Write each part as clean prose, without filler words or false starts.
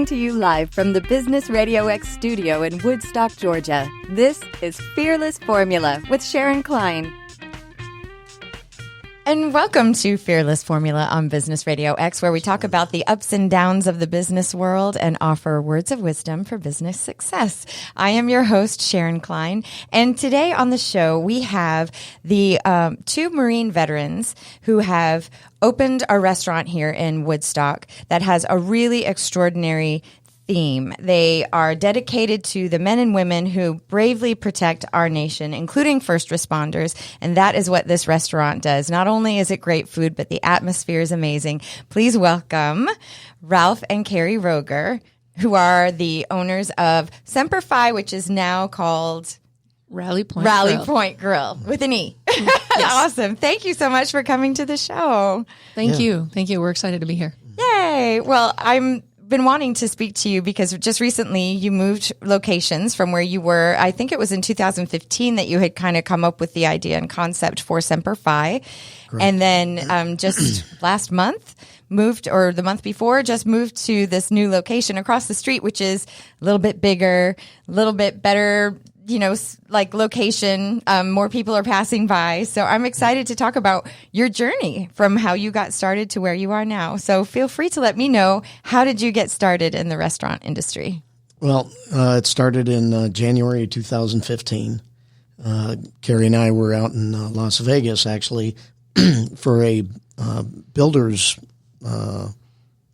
Coming to you live from the Business RadioX studio in Woodstock, Georgia. This is Fearless Formula with Sharon Klein. And welcome to Fearless Formula on Business Radio X, where we talk about the ups and downs of the business world and offer words of wisdom for business success. I am your host, Sharon Klein, and today on the show we have the two Marine veterans who have opened a restaurant here in Woodstock that has a really extraordinary theme. They are dedicated to the men and women who bravely protect our nation, including first responders, and that is what this restaurant does. Not only is it great food, but the atmosphere is amazing. Please welcome Ralph and Carrie Roeger, who are the owners of Semper Fi, which is now called Rally Point Grille with an E. Yes. Awesome. Thank you so much for coming to the show. Thank you. We're excited to be here. Yay. Well, I'm been wanting to speak to you because just recently you moved locations from where you were. I think it was in 2015 that you had kind of come up with the idea and concept for Semper Fi. Correct. And then just last month the month before, just moved to this new location across the street, which is a little bit bigger, a little bit better, like location. More people are passing by. So I'm excited to talk about your journey from how you got started to where you are now. So feel free to let me know, how did you get started in the restaurant industry? Well, it started in January 2015. Carrie and I were out in Las Vegas, actually, for a builder's,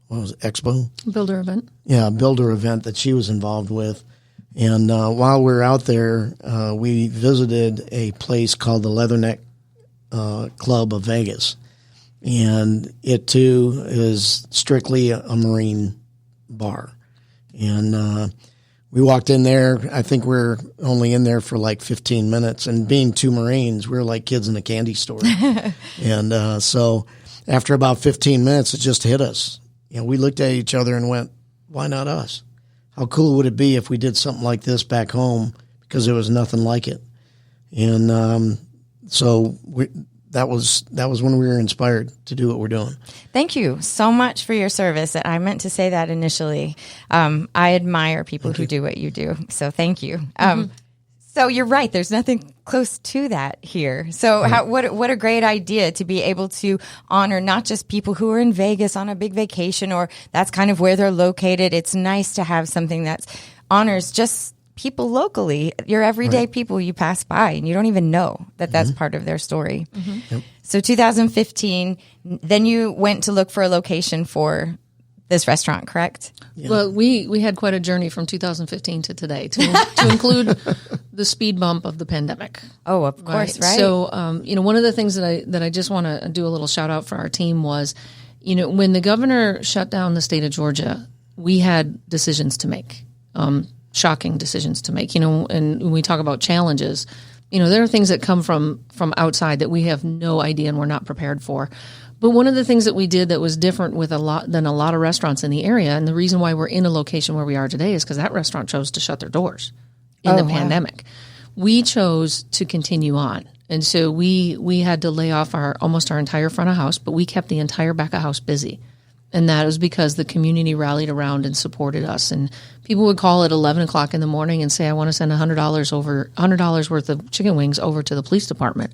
expo? Builder event. Yeah, builder event that she was involved with. And while we were out there, we visited a place called the Leatherneck Club of Vegas. And it, too, is strictly a Marine bar. And we walked in there. I think we're only in there for like 15 minutes. And being two Marines, we were like kids in a candy store. And so after about 15 minutes, it just hit us. We looked at each other and went, why not us? How cool would it be if we did something like this back home, because there was nothing like it. And so that was when we were inspired to do what we're doing. Thank you so much for your service. I meant to say that initially. I admire people who do what you do. So thank you. So you're right. There's nothing close to that here. So what a great idea to be able to honor not just people who are in Vegas on a big vacation, or that's kind of where they're located. It's nice to have something that honors just people locally, your everyday people you pass by, and you don't even know that that's part of their story. Yep. So 2015, then you went to look for a location for this restaurant, correct? Yeah. Well, we had quite a journey from 2015 to today to include the speed bump of the pandemic. Oh, of course, right? So, one of the things that I just want to do a little shout out for our team was, when the governor shut down the state of Georgia, we had decisions to make, shocking decisions to make. And when we talk about challenges, there are things that come from outside that we have no idea and we're not prepared for. But one of the things that we did that was different with a lot of restaurants in the area, and the reason why we're in a location where we are today is because that restaurant chose to shut their doors in the pandemic. We chose to continue on. And so we had to lay off almost our entire front of house, but we kept the entire back of house busy. And that was because the community rallied around and supported us. And people would call at 11 o'clock in the morning and say, I want to send $100 worth of chicken wings over to the police department.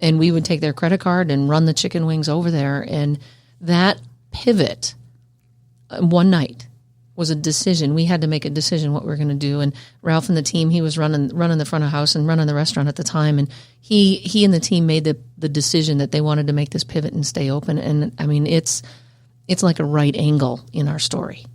And we would take their credit card and run the chicken wings over there. And that pivot one night was a decision. We had to make a decision what we were going to do. And Ralph and the team, he was running the front of house and running the restaurant at the time. And he and the team made the decision that they wanted to make this pivot and stay open. And I mean, it's like a right angle in our story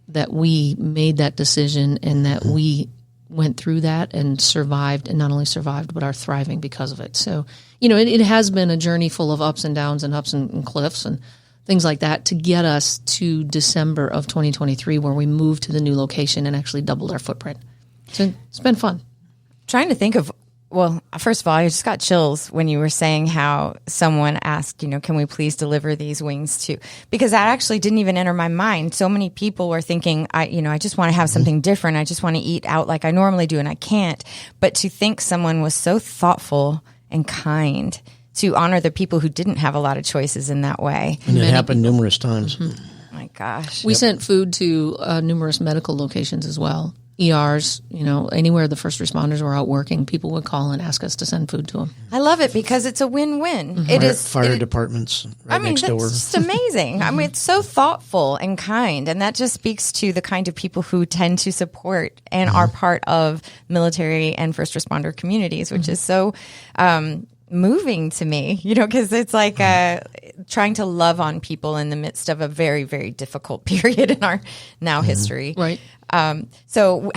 that we made that decision and that we went through that and survived, and not only survived, but are thriving because of it. So, it has been a journey full of ups and downs and ups and cliffs and things like that to get us to December of 2023, where we moved to the new location and actually doubled our footprint. So it's been fun. Trying to think of, well, first of all, I just got chills when you were saying how someone asked, can we please deliver these wings too? Because that actually didn't even enter my mind. So many people were thinking, I just want to have something different. I just want to eat out like I normally do, and I can't. But to think someone was so thoughtful and kind to honor the people who didn't have a lot of choices in that way. And it happened numerous times. Mm-hmm. My gosh. We sent food to numerous medical locations as well. ERs, anywhere the first responders were out working, people would call and ask us to send food to them. I love it because it's a win-win. It is fire departments next door. That's just amazing. I mean, it's so thoughtful and kind, and that just speaks to the kind of people who tend to support and are part of military and first responder communities, which is so moving to me, because it's like trying to love on people in the midst of a very, very difficult period in our now history. Right. So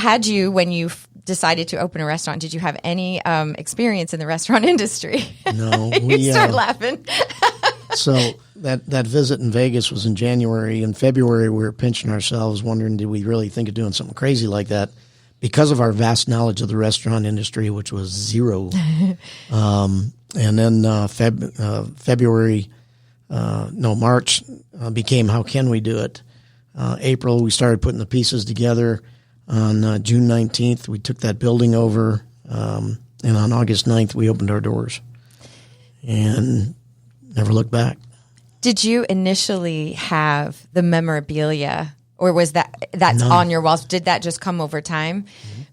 when you decided to open a restaurant, did you have any experience in the restaurant industry? No. You start laughing. So that visit in Vegas was in January. In February, we were pinching ourselves, wondering, did we really think of doing something crazy like that? Because of our vast knowledge of the restaurant industry, which was zero. And then March became, how can we do it? April, we started putting the pieces together. On June 19th, we took that building over. And on August 9th, we opened our doors and never looked back. Did you initially have the memorabilia, or was that's on your walls? Did that just come over time?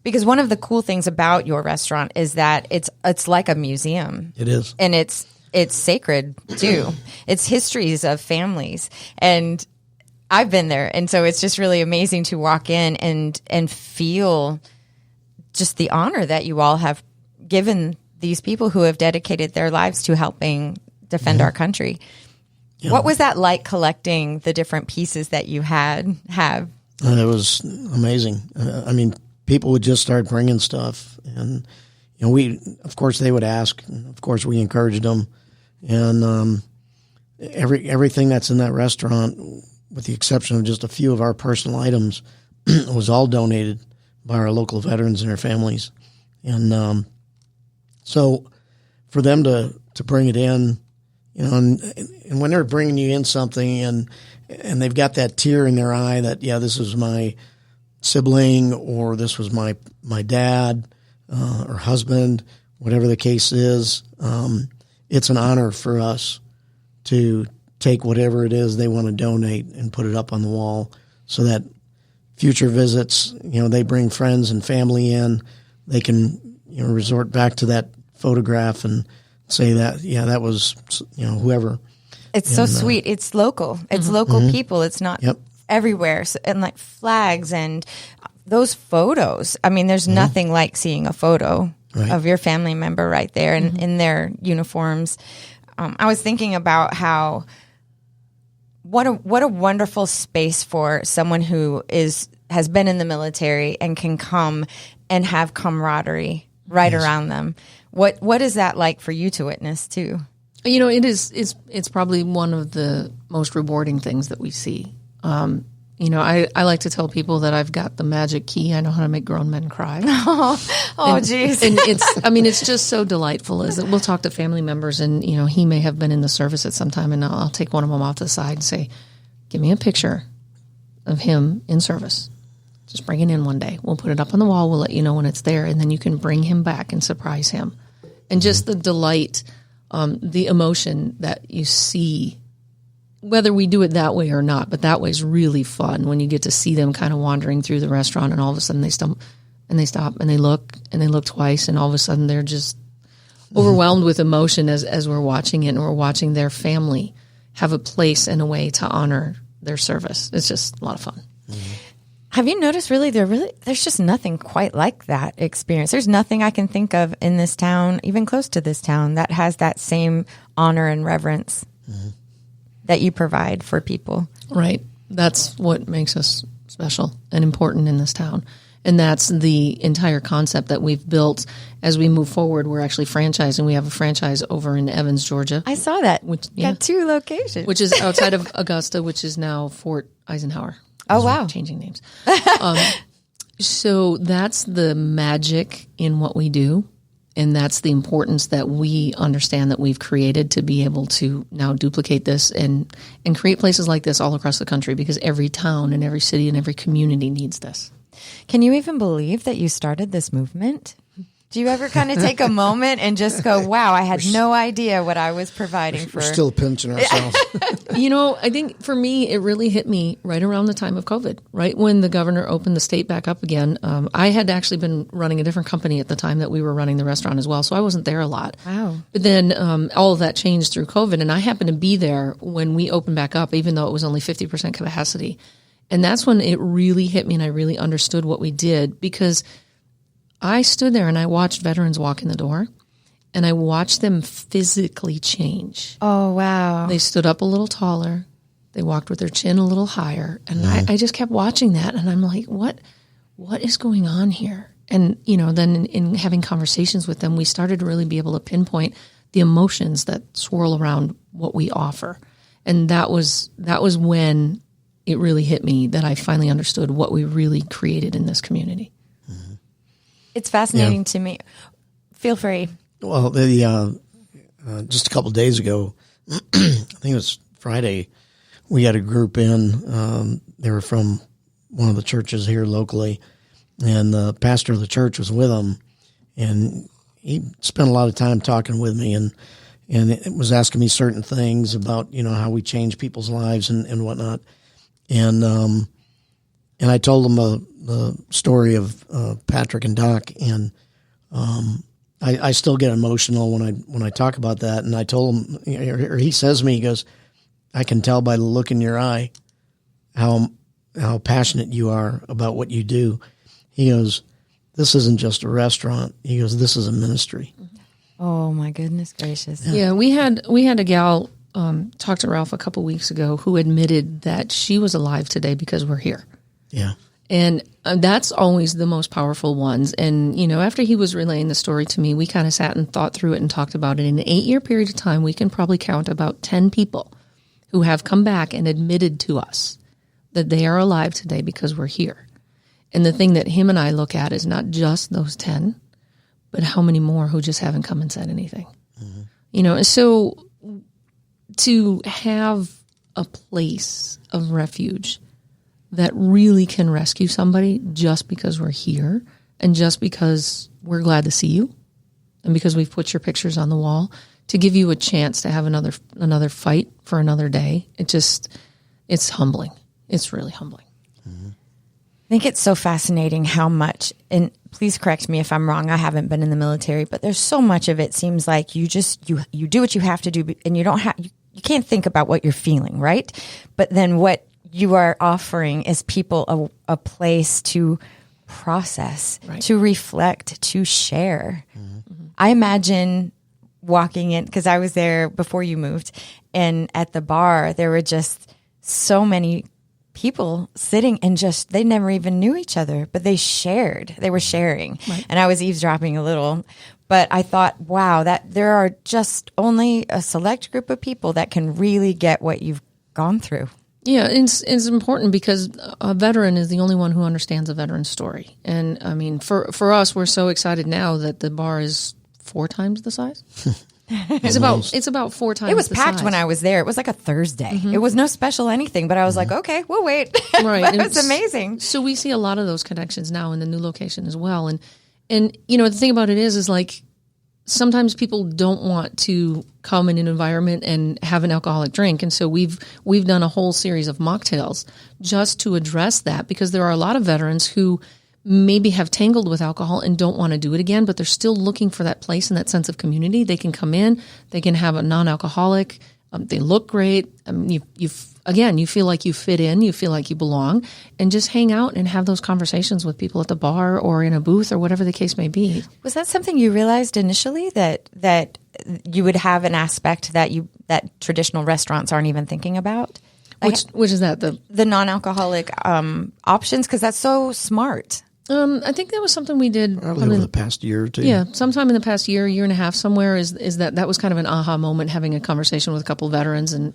Because one of the cool things about your restaurant is that it's like a museum. It is. And it's sacred too. It's histories of families. And I've been there. And so it's just really amazing to walk in and feel just the honor that you all have given these people who have dedicated their lives to helping defend our country. Yeah. What was that like, collecting the different pieces that you have? It was amazing. People would just start bringing stuff, and of course they would ask, and of course we encouraged them, and everything that's in that restaurant, with the exception of just a few of our personal items, was all donated by our local veterans and their families, and so for them to bring it in, and when they're bringing you in something and they've got that tear in their eye that, this was my sibling, or this was my dad or husband, whatever the case is, it's an honor for us to take whatever it is they want to donate and put it up on the wall, so that future visits, they bring friends and family in, they can resort back to that photograph and say that, that was whoever. It's so sweet. It's local. It's local people. It's not everywhere. So, and like flags and those photos. I mean, there's nothing like seeing a photo of your family member right there and in their uniforms. I was thinking about how what a wonderful space for someone who has been in the military and can come and have camaraderie around them. What is that like for you to witness too? It's probably one of the most rewarding things that we see. I like to tell people that I've got the magic key. I know how to make grown men cry. Geez. And it's just so delightful. We'll talk to family members, and he may have been in the service at some time, and I'll take one of them off to the side and say, "Give me a picture of him in service. Just bring it in one day. We'll put it up on the wall. We'll let you know when it's there, and then you can bring him back and surprise him." And just the delight, the emotion that you see, whether we do it that way or not, but that way is really fun when you get to see them kind of wandering through the restaurant, and all of a sudden they stop and they look twice, and all of a sudden they're just overwhelmed with emotion as we're watching it, and we're watching their family have a place and a way to honor their service. It's just a lot of fun. Mm-hmm. Have you noticed there's just nothing quite like that experience. There's nothing I can think of in this town, even close to this town, that has that same honor and reverence that you provide for people. Right. That's what makes us special and important in this town. And that's the entire concept that we've built as we move forward. We're actually franchising. We have a franchise over in Evans, Georgia. I saw that. Got 2 locations. Which is outside of Augusta, which is now Fort Eisenhower. Oh, wow. Changing names. So that's the magic in what we do. And that's the importance that we understand that we've created to be able to now duplicate this and create places like this all across the country, because every town and every city and every community needs this. Can you even believe that you started this movement? Do you ever kind of take a moment and just go, wow, I had no idea what I was providing for? We're still pinching ourselves. I think for me, it really hit me right around the time of COVID, right when the governor opened the state back up again. I had actually been running a different company at the time that we were running the restaurant as well, so I wasn't there a lot. Wow. But then all of that changed through COVID, and I happened to be there when we opened back up, even though it was only 50% capacity. And that's when it really hit me and I really understood what we did, because I stood there and I watched veterans walk in the door and I watched them physically change. Oh, wow. They stood up a little taller. They walked with their chin a little higher. And I just kept watching that. And I'm like, what is going on here? And, then in having conversations with them, we started to really be able to pinpoint the emotions that swirl around what we offer. And that was when it really hit me that I finally understood what we really created in this community. It's fascinating to me. Feel free. Well, just a couple of days ago, I think it was Friday, we had a group in. They were from one of the churches here locally, and the pastor of the church was with them, and he spent a lot of time talking with me and it was asking me certain things about, how we change people's lives and whatnot. And I told him the story of Patrick and Doc, and I still get emotional when I talk about that. And I told him, or he says to me, he goes, "I can tell by the look in your eye how passionate you are about what you do." He goes, "This isn't just a restaurant." He goes, "This is a ministry." Oh my goodness gracious! Yeah, we had a gal talk to Ralph a couple weeks ago who admitted that she was alive today because we're here. Yeah. And that's always the most powerful ones. And, after he was relaying the story to me, we kind of sat and thought through it and talked about it. In an 8-year period of time, we can probably count about 10 people who have come back and admitted to us that they are alive today because we're here. And the thing that him and I look at is not just those 10, but how many more who just haven't come and said anything. Mm-hmm. And so to have a place of refuge that really can rescue somebody just because we're here and just because we're glad to see you and because we've put your pictures on the wall, to give you a chance to have another fight for another day, it's humbling. It's really humbling. I think it's so fascinating how much, and please correct me if I'm wrong, I haven't been in the military, but there's so much of it seems like you do what you have to do, and you can't think about what you're feeling, right? But then what you are offering is people a place to process, right, to reflect, to share. Mm-hmm. I imagine walking in, because I was there before you moved, and at the bar, there were just so many people sitting and they never even knew each other, but they were sharing. Right. And I was eavesdropping a little, but I thought, wow, that there are just only a select group of people that can really get what you've gone through. Yeah, it's important because a veteran is the only one who understands a veteran's story. And I mean, for us, we're so excited now that the bar is 4 times the size. It's about 4 times. It was the packed size. when I was there. It was like a Thursday. Mm-hmm. It was no special anything, but I was like, okay, we'll wait. Right, It was amazing. So we see a lot of those connections now in the new location as well. And the thing about it is like sometimes people don't want to come in an environment and have an alcoholic drink. And so we've done a whole series of mocktails just to address that, because there are a lot of veterans who maybe have tangled with alcohol and don't want to do it again, but they're still looking for that place and that sense of community. They can come in, they can have a non-alcoholic, they look great. You feel like you fit in, you feel like you belong, and just hang out and have those conversations with people at the bar or in a booth or whatever the case may be. Was that something you realized initially, that you would have an aspect that traditional restaurants aren't even thinking about? Which is that the non-alcoholic options, because that's so smart. I think that was something we did probably over the past year or two. Yeah, sometime in the past year and a half somewhere is that was kind of an aha moment, having a conversation with a couple of veterans and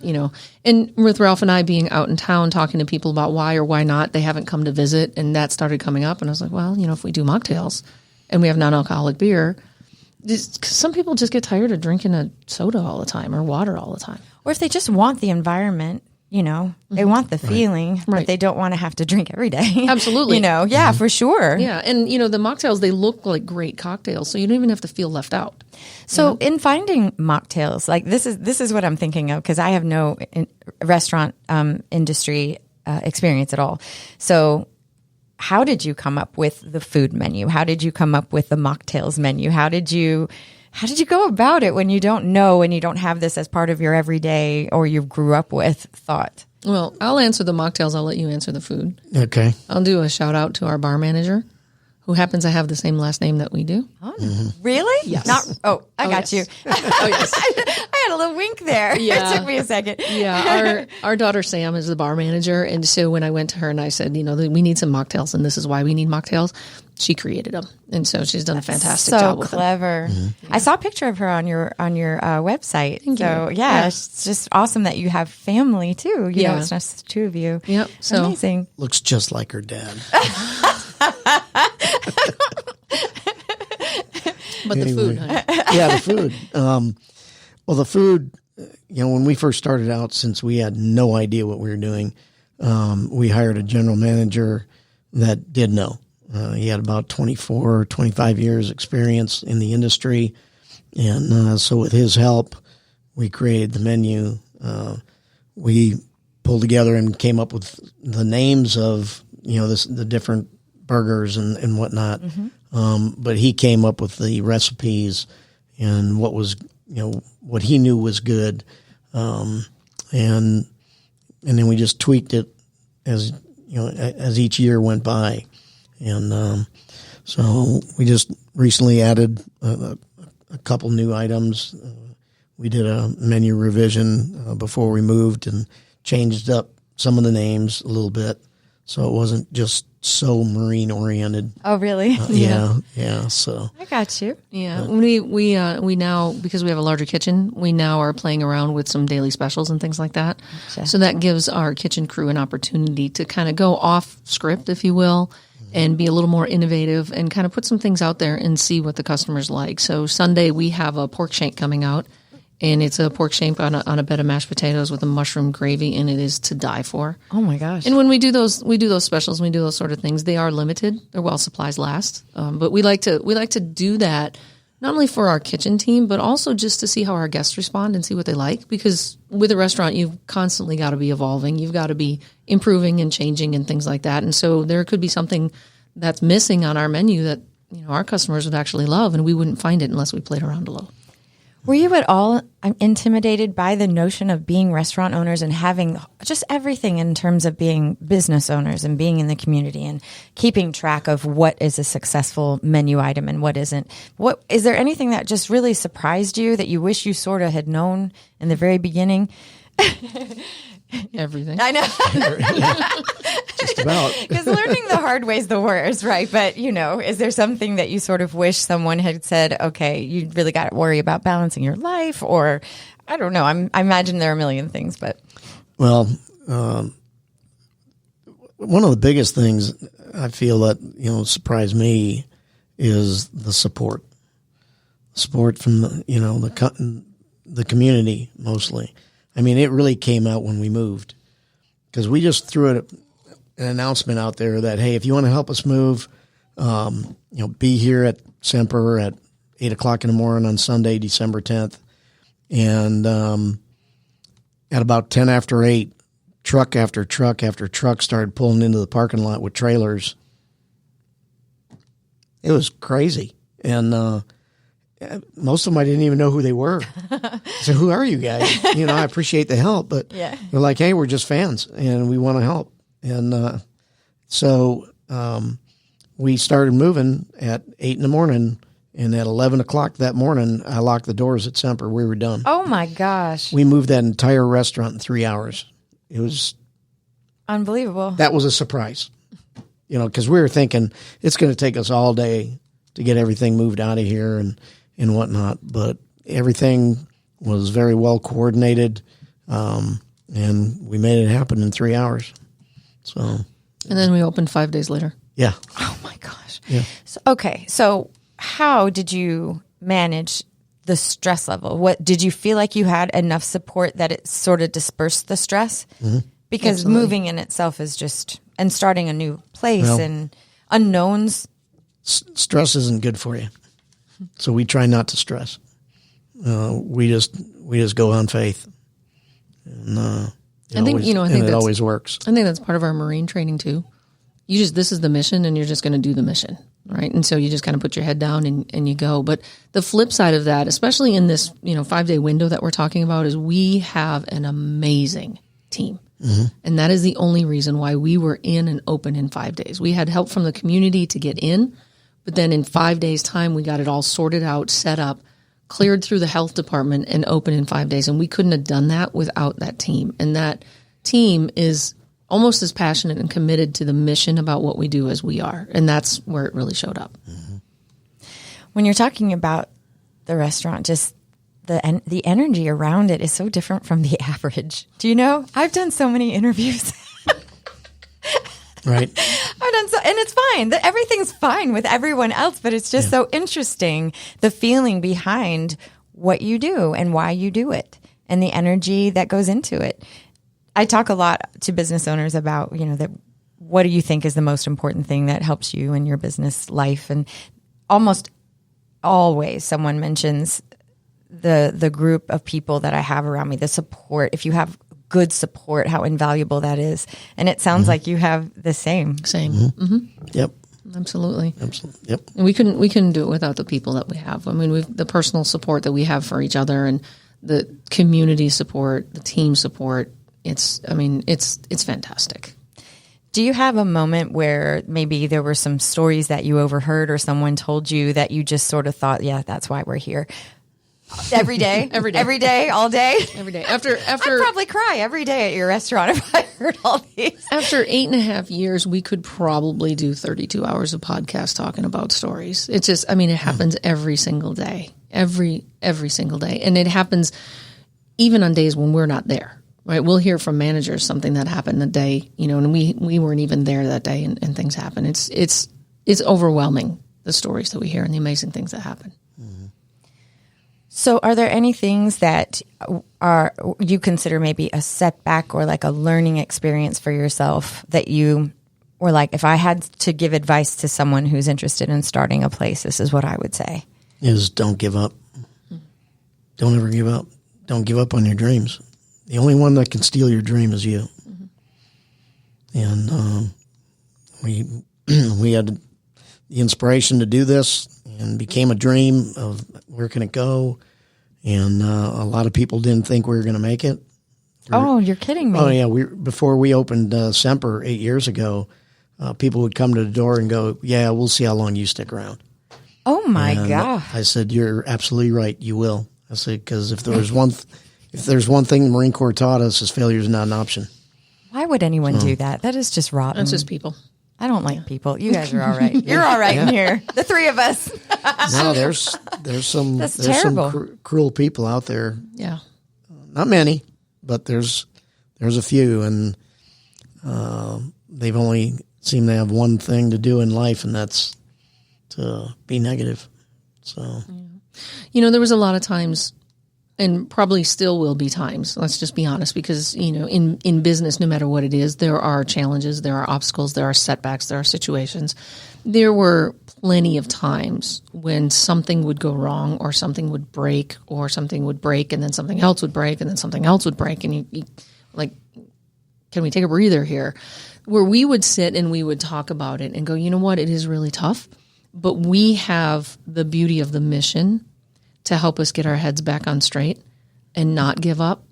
with Ralph and I being out in town talking to people about why or why not they haven't come to visit, and that started coming up, and I was like, well, if we do mocktails and we have non-alcoholic beer, some people just get tired of drinking a soda all the time or water all the time. Or if they just want the environment, you know, they want the feeling, but Right. they don't want to have to drink every day. Absolutely. You know, yeah, for sure. Yeah, and you know the mocktails, they look like great cocktails, so you don't even have to feel left out. So in finding mocktails, like this is what I'm thinking of, because I have no restaurant industry experience at all. So how did you come up with the food menu? How did you come up with the mocktails menu? How did you go about it when you don't know and you don't have this as part of your everyday or you grew up with thought? Well, I'll answer the mocktails. I'll let you answer the food. Okay. I'll do a shout out to our bar manager, who happens to have the same last name that we do. Oh, really? Yes. I got yes. you. Oh, yes. I had a little wink there. Yeah. It took me a second. Yeah, our daughter Sam is the bar manager, and so when I went to her and I said, you know, we need some mocktails, and this is why we need mocktails, she created them, and so she's done a fantastic job with them. So clever. I saw a picture of her on your website. So yeah, it's just awesome that you have family too. You know, it's not just the two of you. Yep. So amazing. Looks just like her dad. But the food, honey. Yeah, the food. Well, the food, you know, when we first started out, since we had no idea what we were doing, we hired a general manager that did know. He had about 24 or 25 years experience in the industry. And so with his help, we created the menu. We pulled together and came up with the names of, you know, the different burgers and whatnot. But he came up with the recipes and what was, you know, what he knew was good. And then we just tweaked it as, you know, as each year went by. And so we just recently added a couple new items. We did a menu revision before we moved and changed up some of the names a little bit, so it wasn't just so marine oriented. Oh, really? Yeah. So I got you. Yeah, we now, because we have a larger kitchen, we now are playing around with some daily specials and things like that. Gotcha. So that gives our kitchen crew an opportunity to kind of go off script, if you will, and be a little more innovative and kind of put some things out there and see what the customers like. So Sunday we have a pork shank coming out, and it's a pork shank on a bed of mashed potatoes with a mushroom gravy, and it is to die for. Oh my gosh. And when we do those specials, we do those sort of things. They are limited. They're while supplies last. But we like to do that not only for our kitchen team, but also just to see how our guests respond and see what they like. Because with a restaurant, you've constantly got to be evolving. You've got to be improving and changing and things like that. And so there could be something that's missing on our menu that, you know, our customers would actually love, and we wouldn't find it unless we played around a little. Were you at all intimidated by the notion of being restaurant owners and having just everything in terms of being business owners and being in the community and keeping track of what is a successful menu item and what isn't? What is there anything that just really surprised you that you wish you sort of had known in the very beginning? Everything. I know. just about. Because learning the hard way is the worst, right? But, you know, is there something that you sort of wish someone had said, okay, you really got to worry about balancing your life? Or, I don't know. I imagine there are a million things, but. Well, one of the biggest things I feel that, you know, surprised me is the support. Support from the, you know, the community mostly. I mean, it really came out when we moved, because we just threw an announcement out there that, hey, if you want to help us move, you know, be here at Semper at 8:00 in the morning on Sunday, December 10th. And at about 10 after 8, truck after truck after truck started pulling into the parking lot with trailers. It was crazy. And most of them I didn't even know who they were. So who are you guys? You know, I appreciate the help, but Yeah. they're like, hey, we're just fans and we want to help. And so we started moving at 8 in the morning, and at 11 o'clock that morning, I locked the doors at Semper. We were done. Oh my gosh. We moved that entire restaurant in 3 hours. It was Unbelievable. that was a surprise, you know, because we were thinking it's going to take us all day to get everything moved out of here and whatnot. But everything was very well coordinated, and we made it happen in 3 hours. So, And then we opened 5 days later. yeah. Oh my gosh. Yeah. So, okay. So how did you manage the stress level? What did you feel like you had enough support that it sort of dispersed the stress? Because Absolutely. moving in itself is just, and starting a new place and unknowns. Stress isn't good for you. So we try not to stress. We just go on faith. And I think it always works. I think that's part of our Marine training too. This is the mission, and you're just going to do the mission, right? And so you just kind of put your head down and you go. But the flip side of that, especially in this 5-day window that we're talking about, is we have an amazing team. And that is the only reason why we were in and open in 5 days. We had help from the community to get in, but then in 5 days' time, we got it all sorted out, set up, cleared through the health department, and open in 5 days. And we couldn't have done that without that team. And that team is almost as passionate and committed to the mission about what we do as we are. And that's where it really showed up. When you're talking about the restaurant, just the energy around it is so different from the average. Do you know? I've done so many interviews. Right. I've done so, and it's fine. Everything's fine with everyone else, but it's just so interesting, the feeling behind what you do and why you do it and the energy that goes into it. I talk a lot to business owners about, that what do you think is the most important thing that helps you in your business life? And almost always someone mentions the group of people that I have around me, the support. If you have good support, how invaluable that is. And it sounds like you have the same. Yep. Absolutely. Yep. And we couldn't do it without the people that we have. I mean, the personal support that we have for each other, and the community support, the team support. It's fantastic. Do you have a moment where maybe there were some stories that you overheard or someone told you that you just sort of thought, yeah, that's why we're here? Every day? Every day. Every day? All day? Every day. After I'd probably cry every day at your restaurant if I heard all these. After 8.5 years, we could probably do 32 hours of podcast talking about stories. It's just, it happens every single day. Every single day. And it happens even on days when we're not there, right? We'll hear from managers something that happened the day, and we weren't even there that day, and things happen. It's overwhelming, the stories that we hear and the amazing things that happen. So are there any things that you consider maybe a setback or like a learning experience for yourself that you were like, if I had to give advice to someone who's interested in starting a place, this is what I would say? Is don't give up. Don't ever give up. Don't give up on your dreams. The only one that can steal your dream is you. And we had the inspiration to do this, and became a dream of where can it go. And a lot of people didn't think we were going to make it. Oh, you're kidding me. Oh, yeah. Before we opened Semper 8 years ago, people would come to the door and go, yeah, we'll see how long you stick around. Oh, my God. I said, you're absolutely right. You will. I said, because if there's one thing the Marine Corps taught us, is failure is not an option. Why would anyone do that? That is just rotten. That's just people. I don't like people. You guys are all right. You're all right in here. The three of us. No, there's some That's there's terrible. some cruel people out there. Yeah. Not many, but there's a few, and they've only seem to have one thing to do in life, and that's to be negative. So, there was a lot of times, and probably still will be times, let's just be honest, because, in business, no matter what it is, there are challenges, there are obstacles, there are setbacks, there are situations. There were plenty of times when something would go wrong, or something would break, and then something else would break, and then something else would break, and you like, can we take a breather here? Where we would sit and we would talk about it and go, you know what, it is really tough, but we have the beauty of the mission to help us get our heads back on straight and not give up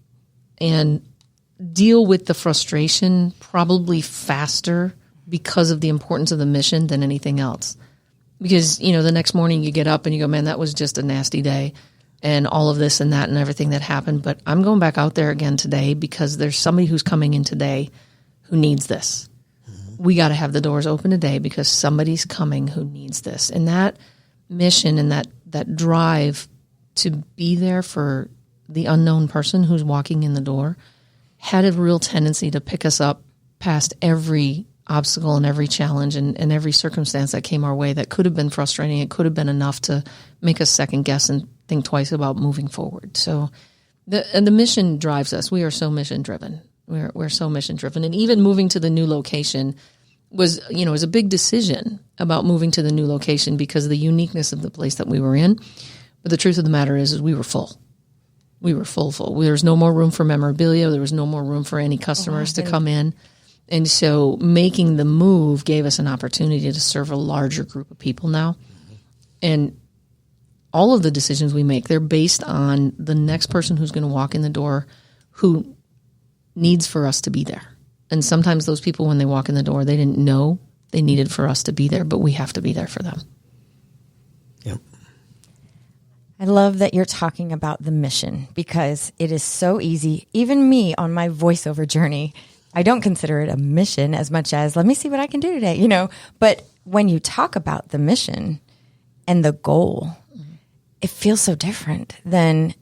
and deal with the frustration probably faster because of the importance of the mission than anything else. Because, the next morning you get up and you go, man, that was just a nasty day and all of this and that and everything that happened. But I'm going back out there again today because there's somebody who's coming in today who needs this. We got to have the doors open today because somebody's coming who needs this. And that mission and that drive to be there for the unknown person who's walking in the door had a real tendency to pick us up past every obstacle and every challenge and every circumstance that came our way that could have been frustrating. It could have been enough to make us second guess and think twice about moving forward. So the mission drives us. We are so mission driven. We're so mission driven. And even moving to the new location was a big decision about moving to the new location because of the uniqueness of the place that we were in. But the truth of the matter is we were full. We were full. There was no more room for memorabilia. There was no more room for any customers to come in. And so making the move gave us an opportunity to serve a larger group of people now. And all of the decisions we make, they're based on the next person who's going to walk in the door who needs for us to be there. And sometimes those people, when they walk in the door, they didn't know they needed for us to be there, but we have to be there for them. Yep. I love that you're talking about the mission because it is so easy. Even me on my voiceover journey, I don't consider it a mission as much as let me see what I can do today, But when you talk about the mission and the goal, it feels so different than,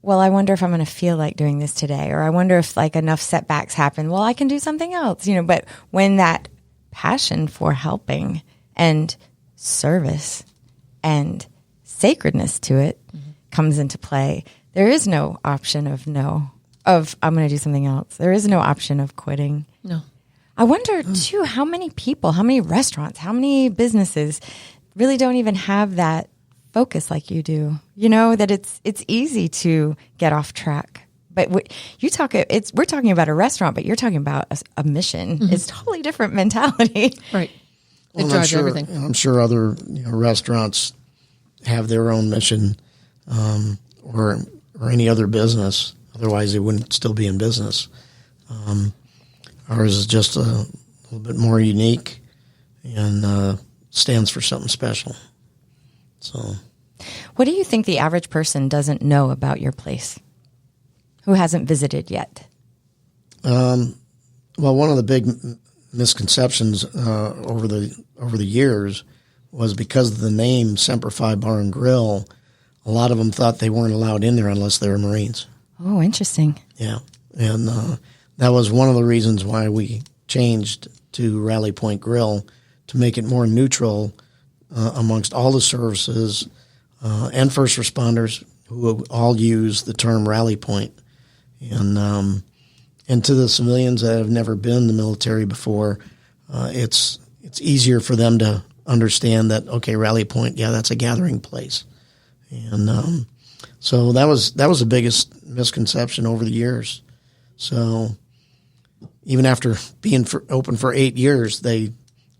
well, I wonder if I'm going to feel like doing this today, or I wonder if like enough setbacks happen. Well, I can do something else, But when that passion for helping and service and sacredness to it comes into play, there is no option of I'm going to do something else. There is no option of quitting. No. I wonder too, how many people, how many restaurants, how many businesses really don't even have that focus like you do, that it's easy to get off track. But we're talking about a restaurant, but you're talking about a mission. It's a totally different mentality. Right. It Well, drives everything. I'm sure other restaurants have their own mission, or any other business. Otherwise, they wouldn't still be in business. Ours is just a little bit more unique and stands for something special. So, What do you think the average person doesn't know about your place who hasn't visited yet? well, one of the big misconceptions over the years was because of the name Semper Fi Bar and Grill. A lot of them thought they weren't allowed in there unless they were Marines. Oh, interesting. Yeah, and that was one of the reasons why we changed to Rally Point Grill to make it more neutral amongst all the services and first responders who all use the term Rally Point. And to the civilians that have never been in the military before, it's easier for them to understand that, okay, Rally Point, yeah, that's a gathering place. And so that was the biggest misconception over the years. So even after being open for 8 years,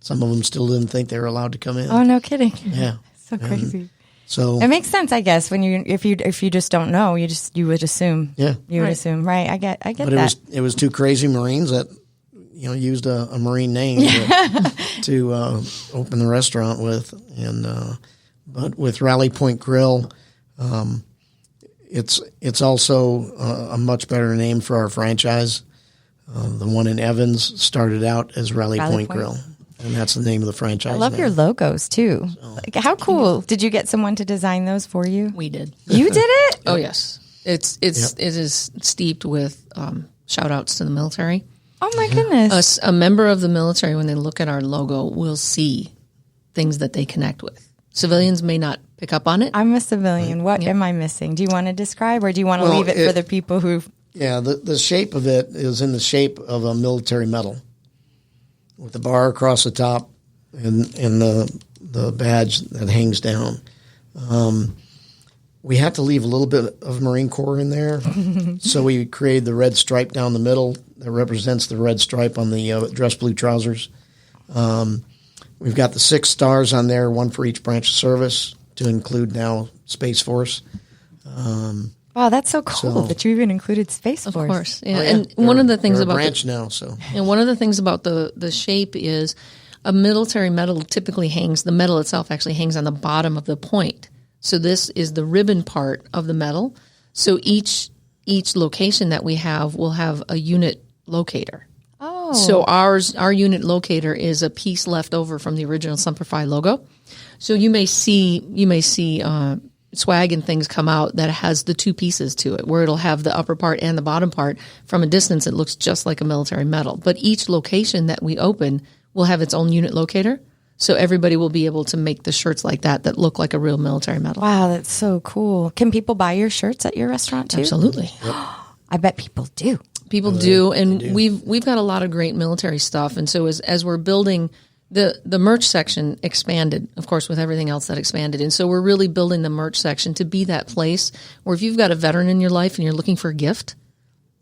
some of them still didn't think they were allowed to come in. Oh, no kidding. Yeah. So crazy. So it makes sense, I guess, when if you just don't know, you would assume. Yeah. You would assume, right? I get but that. it was two crazy Marines that used a Marine name to open the restaurant with, and but with Rally Point Grill, it's also a much better name for our franchise. The one in Evans started out as Rally Point Grill, and that's the name of the franchise. I love your logos too. Like, how cool! Did you get someone to design those for you? We did. You did it? Oh yes, it is steeped with shout outs to the military. Oh my goodness! A member of the military, when they look at our logo, will see things that they connect with. Civilians may not pick up on it. I'm a civilian. What am I missing? Do you want to describe, or do you want to leave it for the people who? Yeah, the shape of it is in the shape of a military medal, with the bar across the top and the badge that hangs down. We had to leave a little bit of Marine Corps in there, so we created the red stripe down the middle that represents the red stripe on the dress blue trousers. We've got the 6 stars on there, one for each branch of service, to include now Space Force. Wow, that's so cool that you even included Space Force. Of course, yeah. Oh, yeah. And one of the things about branch now, so and one of the things about the shape is a military medal typically the medal itself actually hangs on the bottom of the point. So this is the ribbon part of the medal. So each location that we have will have a unit locator. Oh, So our unit locator is a piece left over from the original Semper Fi logo. So you may see swag and things come out that has the 2 pieces to it, where it'll have the upper part and the bottom part. From a distance, it looks just like a military medal. But each location that we open will have its own unit locator. So everybody will be able to make the shirts like that look like a real military medal. Wow, that's so cool. Can people buy your shirts at your restaurant too? Absolutely. Yep. I bet people do. People do, and we've got a lot of great military stuff. And so as we're building, the merch section expanded, of course, with everything else that expanded. And so we're really building the merch section to be that place where if you've got a veteran in your life and you're looking for a gift,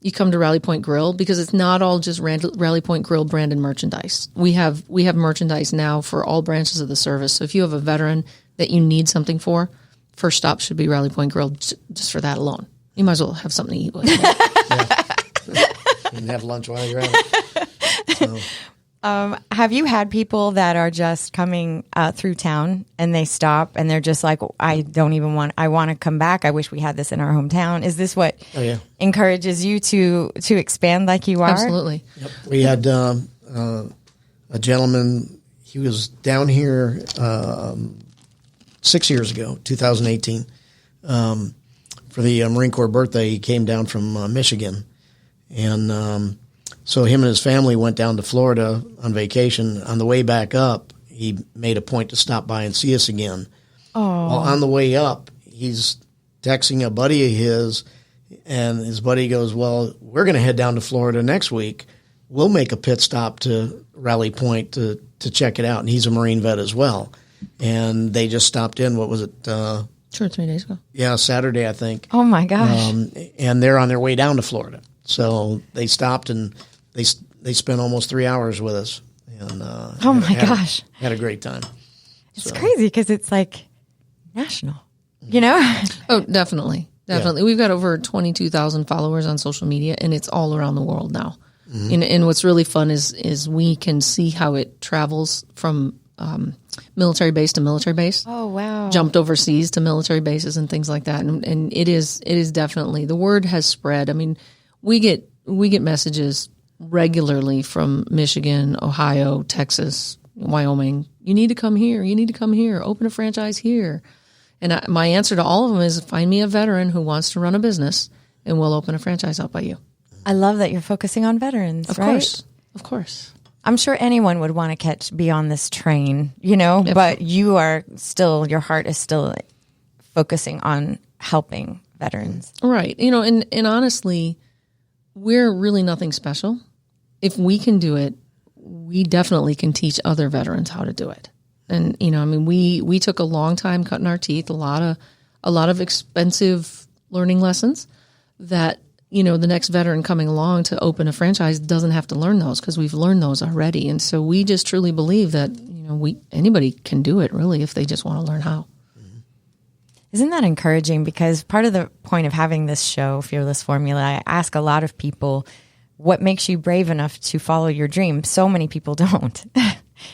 you come to Rally Point Grill, because it's not all just Rally Point Grill branded merchandise. We have merchandise now for all branches of the service. So if you have a veteran that you need something for, first stop should be Rally Point Grill, just for that alone. You might as well have something to eat with. And have lunch while you're at it. So. Have you had people that are just coming through town and they stop and they're just like, I want to come back. I wish we had this in our hometown. Is this what encourages you to expand like you are? Absolutely. Yep. We had a gentleman, he was down here 6 years ago, 2018, for the Marine Corps birthday. He came down from Michigan. And so him and his family went down to Florida on vacation. On the way back up, he made a point to stop by and see us again. Oh. Well, on the way up, he's texting a buddy of his, and his buddy goes, well, we're going to head down to Florida next week. We'll make a pit stop to Rally Point to check it out. And he's a Marine vet as well. And they just stopped in, what was it? 2 or 3 days ago. Yeah, Saturday, I think. Oh, my gosh. And they're on their way down to Florida. So they stopped and they spent almost 3 hours with us. And gosh. Had a great time. It's crazy because it's like national, you know? Oh, definitely. Definitely. Yeah. We've got over 22,000 followers on social media, and it's all around the world now. Mm-hmm. And what's really fun is we can see how it travels from military base to military base. Oh, wow. Jumped overseas to military bases and things like that. And it is definitely, the word has spread. I mean, we get messages regularly from Michigan, Ohio, Texas, Wyoming. You need to come here. You need to come here. Open a franchise here. And my answer to all of them is find me a veteran who wants to run a business, and we'll open a franchise out by you. I love that you're focusing on veterans, right? Of course. I'm sure anyone would want to be on this train, you know, but you are still, your heart is still focusing on helping veterans. Right. You know, and honestly, we're really nothing special. If we can do it, we definitely can teach other veterans how to do it. And, you know, I mean, we took a long time cutting our teeth, a lot of expensive learning lessons that, you know, the next veteran coming along to open a franchise doesn't have to learn those because we've learned those already. And so we just truly believe that, you know, anybody can do it really if they just want to learn how. Isn't that encouraging? Because part of the point of having this show, Fearless Formula, I ask a lot of people, what makes you brave enough to follow your dream? So many people don't.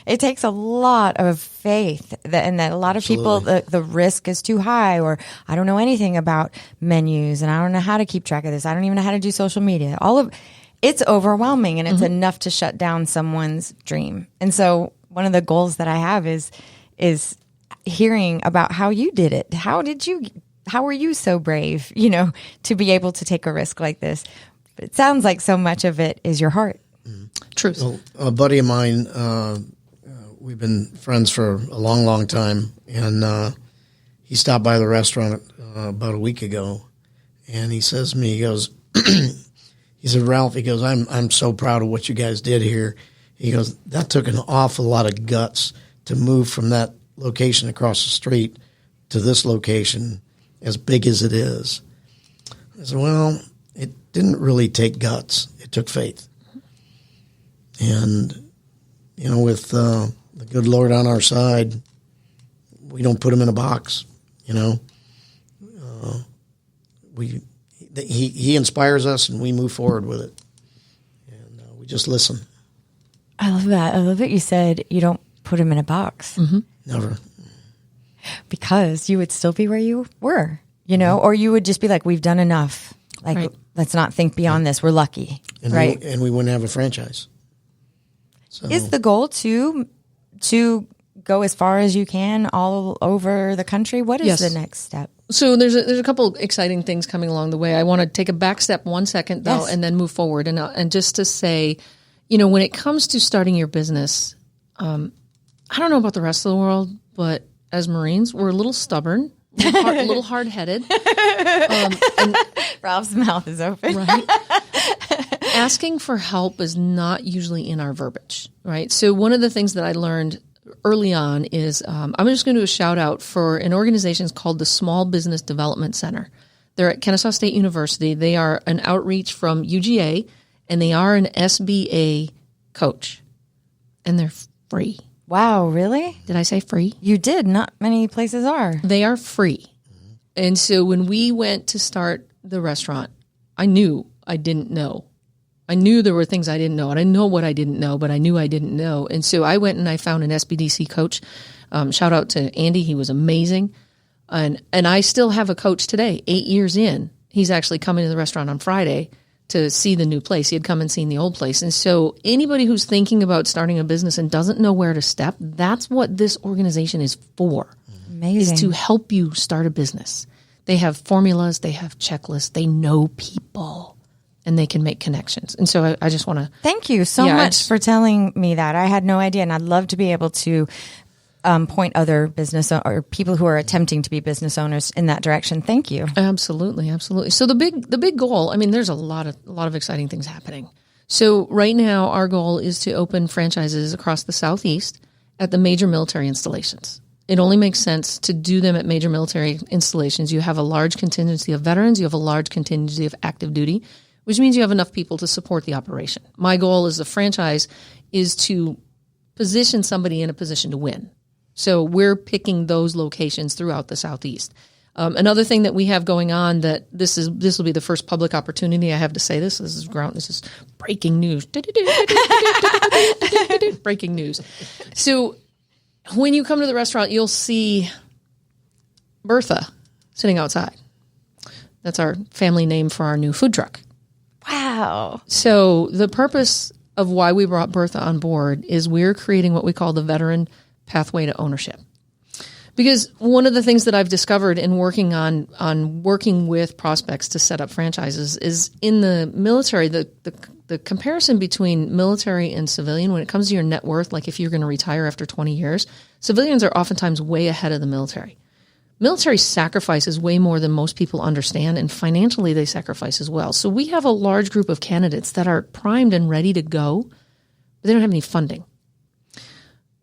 It takes a lot of faith, and that a lot of people, the risk is too high, or I don't know anything about menus, and I don't know how to keep track of this. I don't even know how to do social media. It's overwhelming, and it's enough to shut down someone's dream. And so one of the goals that I have is hearing about how you did it. How were you so brave, you know, to be able to take a risk like this? But it sounds like so much of it is your heart. Truth. Well, a buddy of mine, we've been friends for a long, long time, and he stopped by the restaurant about a week ago, and he says to me, he goes, he said, Ralph, he goes, I'm so proud of what you guys did here. He goes, that took an awful lot of guts to move from that location across the street to this location as big as it is. I said, well, it didn't really take guts. It took faith. And, you know, with the good Lord on our side, we don't put him in a box, you know. He inspires us, and we move forward with it. And we just listen. I love that. I love that you said you don't put him in a box. Mm-hmm. Never. Because you would still be where you were, you know, or you would just be like, we've done enough. Like, let's not think beyond this. We're lucky, and right? We wouldn't have a franchise. So. Is the goal to go as far as you can all over the country? What is the next step? So there's a couple exciting things coming along the way. I want to take a back step 1 second though, and then move forward. And just to say, you know, when it comes to starting your business, I don't know about the rest of the world, but as Marines, we're a little stubborn, a little hard-headed. And Ralph's mouth is open. Right. Asking for help is not usually in our verbiage, right? So one of the things that I learned early on is I'm just going to do a shout out for an organization called the Small Business Development Center. They're at Kennesaw State University. They are an outreach from UGA, and they are an SBA coach, and they're free. Wow, really? Did I say free? You did. Not many places are. They are free. And so when we went to start the restaurant, I knew I didn't know. I knew there were things I didn't know, and I know what I didn't know, but I knew I didn't know. And so I went and I found an SBDC coach. Shout out to Andy. He was amazing. And I still have a coach today, 8 years in. He's actually coming to the restaurant on Friday to see the new place. He had come and seen the old place. And so anybody who's thinking about starting a business and doesn't know where to step, that's what this organization is for. Amazing. Is to help you start a business. They have formulas, they have checklists, they know people, and they can make connections. And so I just want to... Thank you so much for telling me that. I had no idea, and I'd love to be able to point other business or people who are attempting to be business owners in that direction. Thank you. Absolutely, absolutely. So the big goal, I mean, there's a lot of exciting things happening. So right now, our goal is to open franchises across the Southeast at the major military installations. It only makes sense to do them at major military installations. You have a large contingency of veterans. You have a large contingency of active duty, which means you have enough people to support the operation. My goal as a franchise is to position somebody in a position to win. So we're picking those locations throughout the Southeast. Another thing that we have going on that this will be the first public opportunity I have to say this. This is breaking news. Breaking news. So when you come to the restaurant, you'll see Bertha sitting outside. That's our family name for our new food truck. Wow. So the purpose of why we brought Bertha on board is we're creating what we call the veteran pathway to ownership. Because one of the things that I've discovered in working on working with prospects to set up franchises is in the military, the comparison between military and civilian when it comes to your net worth, like if you're going to retire after 20 years, civilians are oftentimes way ahead of the military. Military sacrifices way more than most people understand, and financially they sacrifice as well. So we have a large group of candidates that are primed and ready to go, but they don't have any funding.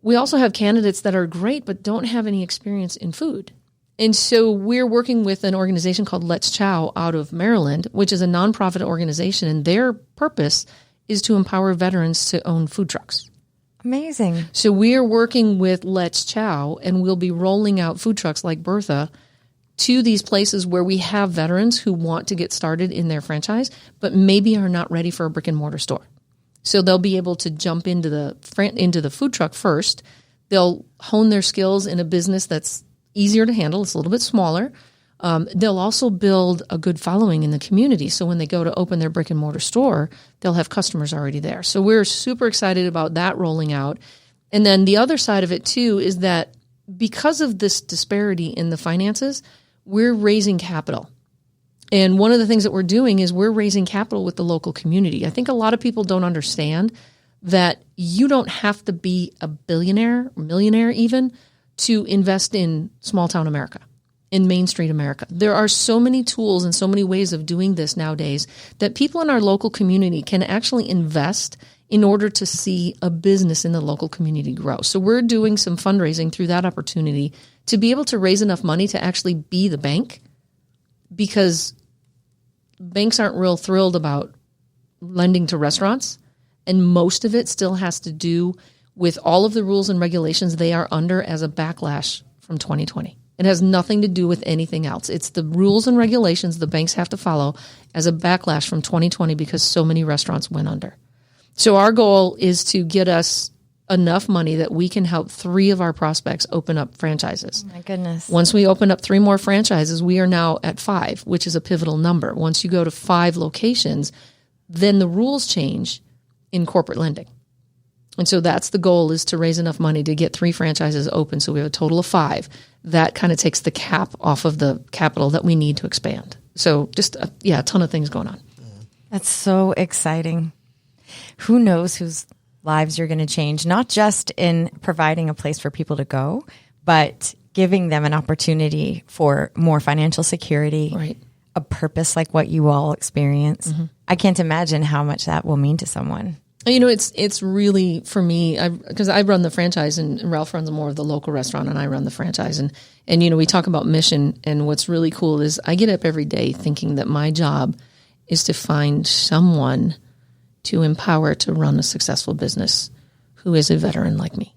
We also have candidates that are great but don't have any experience in food. And so we're working with an organization called Let's Chow out of Maryland, which is a nonprofit organization, and their purpose is to empower veterans to own food trucks. Amazing. So we're working with Let's Chow, and we'll be rolling out food trucks like Bertha to these places where we have veterans who want to get started in their franchise, but maybe are not ready for a brick and mortar store. So they'll be able to jump into the food truck first. They'll hone their skills in a business that's easier to handle. It's a little bit smaller. They'll also build a good following in the community. So when they go to open their brick and mortar store, they'll have customers already there. So we're super excited about that rolling out. And then the other side of it too is that because of this disparity in the finances, we're raising capital. And one of the things that we're doing is we're raising capital with the local community. I think a lot of people don't understand that you don't have to be a billionaire, or millionaire even, to invest in small town America, in Main Street America. There are so many tools and so many ways of doing this nowadays that people in our local community can actually invest in order to see a business in the local community grow. So we're doing some fundraising through that opportunity to be able to raise enough money to actually be the bank, because banks aren't real thrilled about lending to restaurants, and most of it still has to do with all of the rules and regulations they are under as a backlash from 2020. It has nothing to do with anything else. It's the rules and regulations the banks have to follow as a backlash from 2020 because so many restaurants went under. So our goal is to get us enough money that we can help 3 of our prospects open up franchises. Oh my goodness. Once we open up 3 more franchises, we are now at 5, which is a pivotal number. Once you go to 5 locations, then the rules change in corporate lending. And so that's the goal, is to raise enough money to get 3 franchises open. So we have a total of 5. That kind of takes the cap off of the capital that we need to expand. So just, a ton of things going on. That's so exciting. Who knows who's lives you're going to change, not just in providing a place for people to go, but giving them an opportunity for more financial security, Right. a purpose like what you all experience. I can't imagine how much that will mean to someone. It's really, for me, because I run the franchise and Ralph runs more of the local restaurant and I run the franchise. And we talk about mission, and what's really cool is I get up every day thinking that my job is to find someone to empower to run a successful business who is a veteran like me.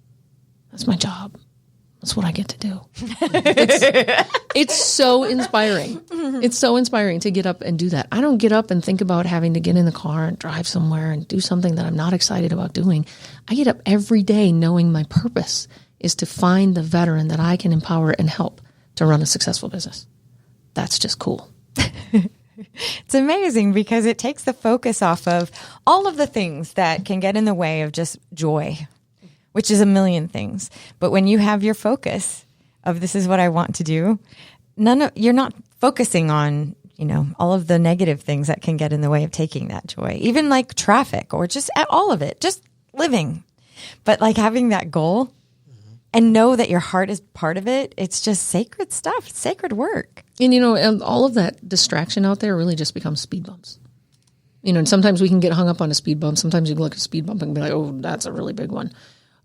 That's my job. That's what I get to do. It's so inspiring. It's so inspiring to get up and do that. I don't get up and think about having to get in the car and drive somewhere and do something that I'm not excited about doing. I get up every day knowing my purpose is to find the veteran that I can empower and help to run a successful business. That's just cool. It's amazing because it takes the focus off of all of the things that can get in the way of just joy, which is a million things. But when you have your focus of this is what I want to do, you're not focusing on, all of the negative things that can get in the way of taking that joy, even like traffic or just all of it, just living. But like having that goal and know that your heart is part of it, it's just sacred stuff, sacred work. And all of that distraction out there really just becomes speed bumps. And sometimes we can get hung up on a speed bump. Sometimes you can look at a speed bump and be like, oh, that's a really big one.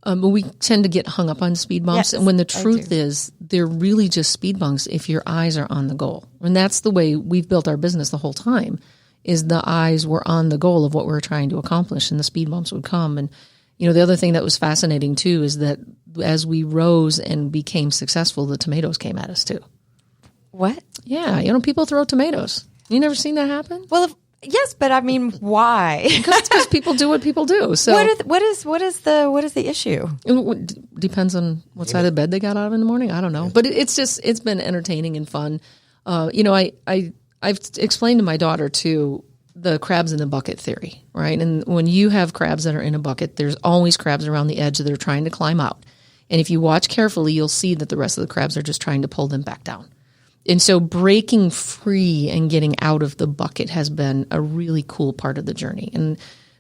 But we tend to get hung up on speed bumps. Yes, and when the truth is, they're really just speed bumps if your eyes are on the goal. And that's the way we've built our business the whole time, is the eyes were on the goal of what we're trying to accomplish, and the speed bumps would come. And, the other thing that was fascinating, too, is that as we rose and became successful, the tomatoes came at us, too. What? Yeah, people throw tomatoes. You never seen that happen? Well, yes, but I mean, why? Because people do what people do. So what is the issue? It depends on what side of the bed they got out of in the morning. I don't know, but it's been entertaining and fun. I've explained to my daughter too the crabs in the bucket theory, right? And when you have crabs that are in a bucket, there's always crabs around the edge that are trying to climb out. And if you watch carefully, you'll see that the rest of the crabs are just trying to pull them back down. And so breaking free and getting out of the bucket has been a really cool part of the journey. And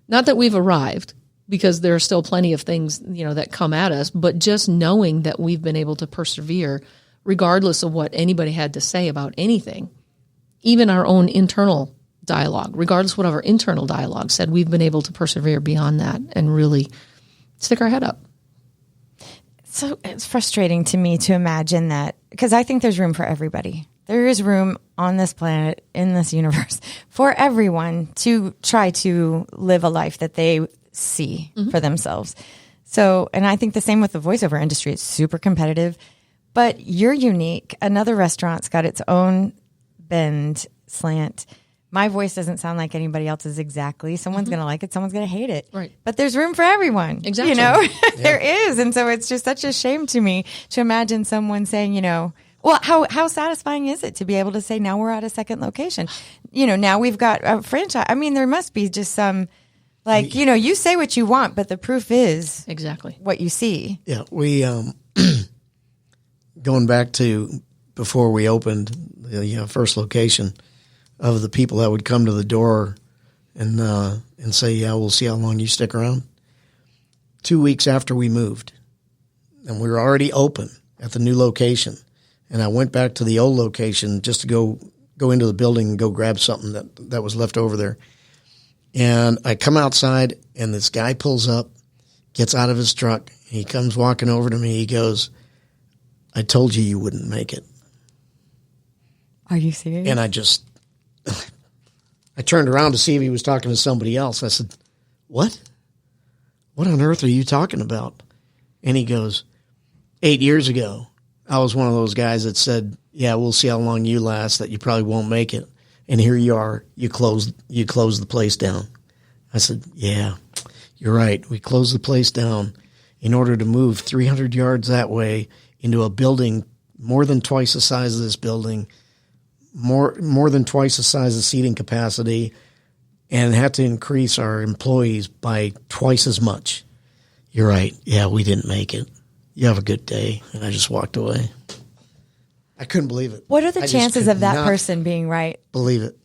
not that we've arrived, because there are still plenty of things, that come at us, but just knowing that we've been able to persevere regardless of what anybody had to say about anything, even our own internal dialogue, regardless of what our internal dialogue said, we've been able to persevere beyond that and really stick our head up. So it's frustrating to me to imagine that, because I think there's room for everybody. There is room on this planet, in this universe, for everyone to try to live a life that they see for themselves. So, and I think the same with the voiceover industry. It's super competitive, but you're unique. Another restaurant's got its own bend, slant. My voice doesn't sound like anybody else's exactly. Someone's going to like it. Someone's going to hate it. Right. But there's room for everyone. Exactly. There is. And so it's just such a shame to me to imagine someone saying, well, how satisfying is it to be able to say, now we're at a second location? Now we've got a franchise. I mean, there must be just some, you say what you want, but the proof is exactly what you see. Yeah. We, going back to before we opened the first location, of the people that would come to the door and say, yeah, we'll see how long you stick around. 2 weeks after we moved, and we were already open at the new location, and I went back to the old location just to go into the building and go grab something that was left over there. And I come outside, and this guy pulls up, gets out of his truck, he comes walking over to me, he goes, I told you wouldn't make it. Are you serious? And I turned around to see if he was talking to somebody else. I said, what? What on earth are you talking about? And he goes, 8 years ago, I was one of those guys that said, yeah, we'll see how long you last, that you probably won't make it. And here you are, you closed the place down. I said, yeah, you're right. We closed the place down in order to move 300 yards that way into a building more than twice the size of this building, more than twice the size of seating capacity, and had to increase our employees by twice as much. You're right. Yeah, we didn't make it. You have a good day. And I just walked away. I couldn't believe it. What are the chances of that person being right? Believe it.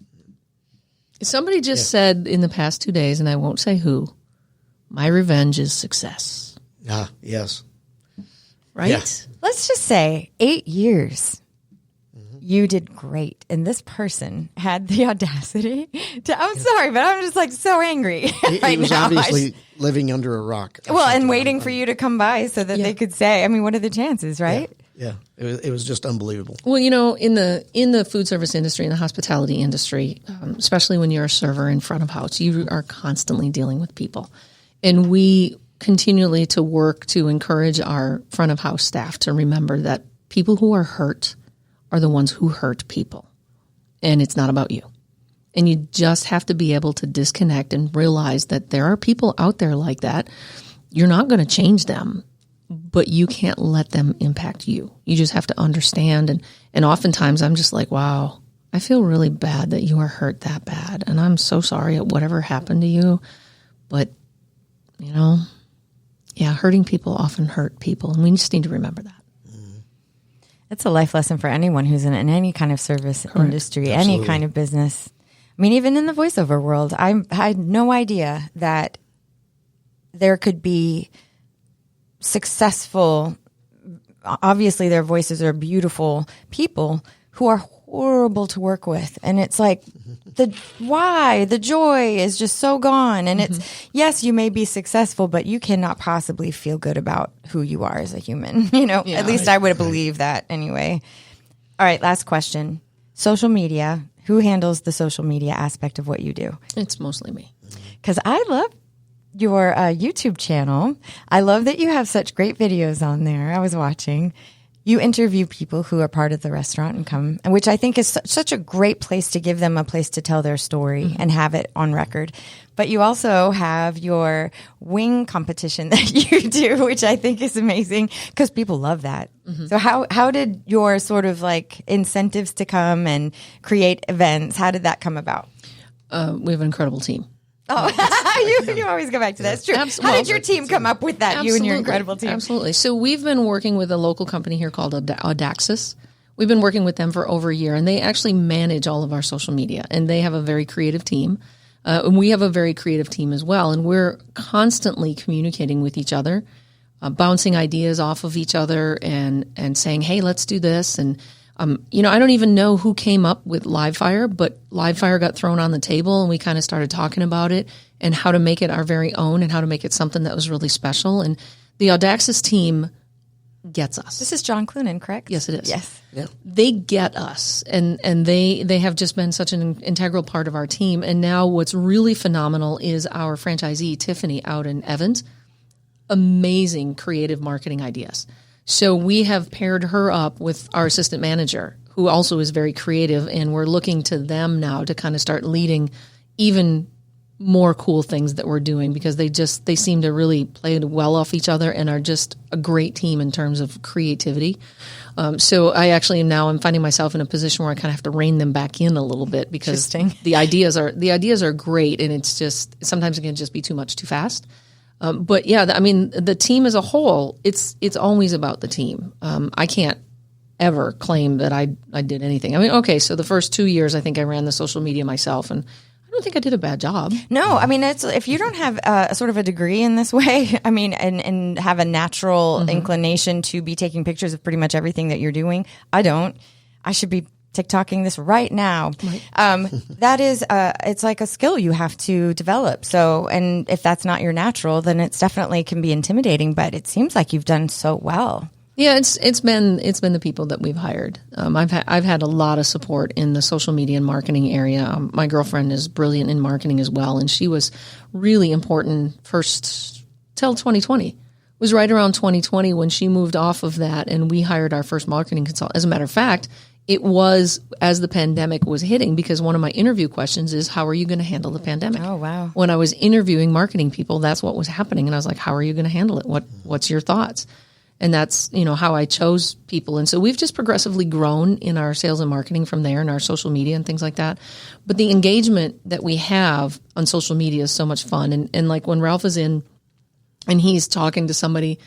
Somebody just said in the past 2 days, and I won't say who, my revenge is success. Ah, yes. Right? Yeah. Let's just say 8 years. You did great. And this person had the audacity to, I'm sorry, but I'm just like so angry He was now. obviously living under a rock. Well, and waiting for you to come by so that they could say, I mean, what are the chances, right? Yeah. It was just unbelievable. Well, you know, in the food service industry, in the hospitality industry, especially when you're a server in front of house, you are constantly dealing with people. And we continually to work to encourage our front of house staff to remember that people who are hurt are the ones who hurt people. And it's not about you. And you just have to be able to disconnect and realize that there are people out there like that. You're not going to change them, but you can't let them impact you. You just have to understand. And oftentimes I'm just like, wow, I feel really bad that you are hurt that bad. And I'm so sorry at whatever happened to you. But, you know, yeah, hurting people often hurt people. And we just need to remember that. It's a life lesson for anyone who's in any kind of service industry, any kind of business. I mean, even in the voiceover world, I had no idea that there could be successful, obviously their voices are beautiful people who are horrible to work with. And it's like the joy is just so gone. And it's, yes, you may be successful, but you cannot possibly feel good about who you are as a human. You know, at least I would believe that anyway. All right. Last question. Social media. Who handles the social media aspect of what you do? It's mostly me. Because I love your YouTube channel. I love that you have such great videos on there. I was watching. You interview people who are part of the restaurant and come, which I think is such a great place to give them a place to tell their story and have it on record. But you also have your wing competition that you do, which I think is amazing because people love that. So how did your sort of like incentives to come and create events, how did that come about? We have an incredible team. Oh, you always go back to that. It's true. How did your team come up with that? You and your incredible team. Absolutely. So we've been working with a local company here called Audaxis. We've been working with them for over a year, and they actually manage all of our social media, and they have a very creative team. And we have a very creative team as well, and we're constantly communicating with each other, bouncing ideas off of each other and saying, hey, let's do this. And you know, I don't even know who came up with live fire, but live fire got thrown on the table and we kind of started talking about it and how to make it our very own and how to make it something that was really special. And the Audaxis team gets us. This is John Clunan, correct? Yes, it is. Yes. Yeah. They get us and they have just been such an integral part of our team. And now what's really phenomenal is our franchisee, Tiffany, out in Evans. Amazing creative marketing ideas. So we have paired her up with our assistant manager, who also is very creative, and we're looking to them now to kind of start leading even more cool things that we're doing because they seem to really play well off each other and are just a great team in terms of creativity. So I actually I'm finding myself in a position where I kind of have to rein them back in a little bit because the ideas are great, and it's just sometimes it can just be too much too fast. But yeah, I mean, the team as a whole, it's always about the team. I can't ever claim that I did anything. I mean, okay, so the first 2 years, I think I ran the social media myself, and I don't think I did a bad job. No, I mean, if you don't have a sort of a degree in this way, I mean, and have a natural inclination to be taking pictures of pretty much everything that you're doing, I don't. I should be TikToking this right now. Right. That is, it's like a skill you have to develop. So, and if that's not your natural, then it's definitely can be intimidating, but it seems like you've done so well. Yeah, it's been the people that we've hired. I've had a lot of support in the social media and marketing area. My girlfriend is brilliant in marketing as well, and she was really important first till 2020. It was right around 2020 when she moved off of that, and we hired our first marketing consultant. As a matter of fact, it was as the pandemic was hitting, because one of my interview questions is, how are you going to handle the pandemic? Oh, wow. When I was interviewing marketing people, that's what was happening. And I was like, how are you going to handle it? What's your thoughts? And that's, how I chose people. And so we've just progressively grown in our sales and marketing from there, and our social media and things like that. But the engagement that we have on social media is so much fun. And like when Ralph is in and he's talking to somebody,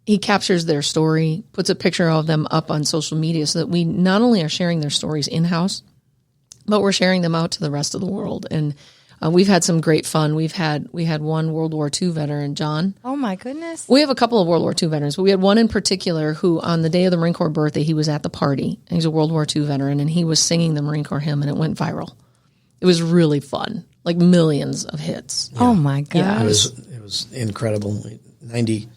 he captures their story, puts a picture of them up on social media so that we not only are sharing their stories in-house, but we're sharing them out to the rest of the world. And We've had some great fun. We had one World War II veteran, John. Oh my goodness. We have a couple of World War II veterans, but we had one in particular who, on the day of the Marine Corps birthday, he was at the party. He's a World War II veteran, and he was singing the Marine Corps hymn, and it went viral. It was really fun, like millions of hits. Yeah. Oh my gosh. Yeah, it was incredible. 90.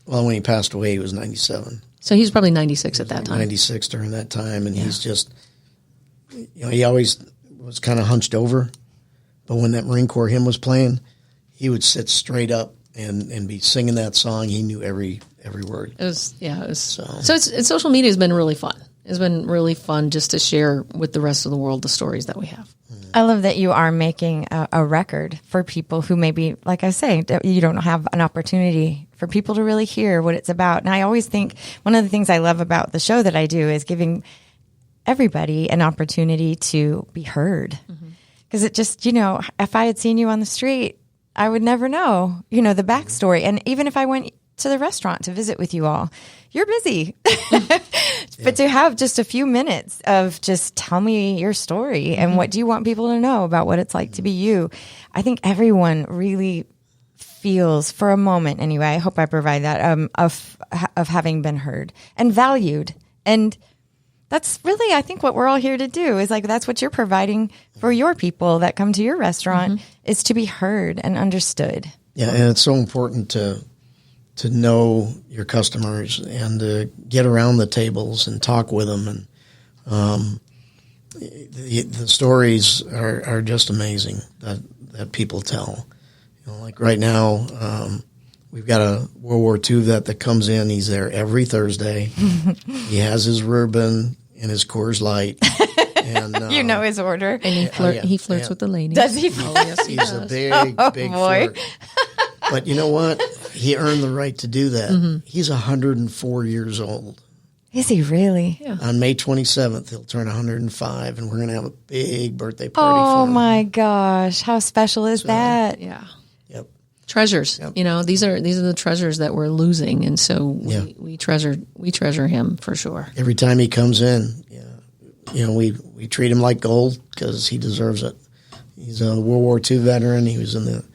Well, when he passed away, he was 97. So he was probably 96 at that time. 96 during that time, and he's just, he always was kind of hunched over, but when that Marine Corps hymn was playing, he would sit straight up and be singing that song. He knew every word. It was. So it's social media has been really fun. It's been really fun just to share with the rest of the world the stories that we have. I love that you are making a record for people who maybe, like I say, you don't have an opportunity for people to really hear what it's about. And I always think one of the things I love about the show that I do is giving everybody an opportunity to be heard. Because it just, if I had seen you on the street, I would never know, the backstory. And even if I went to the restaurant to visit with you all, you're busy. But to have just a few minutes of just tell me your story and what do you want people to know about what it's like to be you, I think everyone really feels, for a moment anyway, I hope I provide that, of having been heard and valued. And that's really, I think, what we're all here to do is that's what you're providing for your people that come to your restaurant is to be heard and understood. Yeah, and it's so important to know your customers and to get around the tables and talk with them. And the stories are just amazing that people tell. Like right now, we've got a World War II vet that comes in. He's there every Thursday. He has his Reuben and his Coors Light. And, his order. And he flirts with the ladies. Does he? Oh, yes, he's a big boy. flirt. But you know what? He earned the right to do that. He's 104 years old. Is he really? Yeah. On May 27th, he'll turn 105, and we're going to have a big birthday party for Oh, him. my gosh. How special is that? Yeah. Yep. Treasures. Yep. These are the treasures that we're losing, and so we treasure him for sure. Every time he comes in, we treat him like gold because he deserves it. He's a World War II veteran. He was in the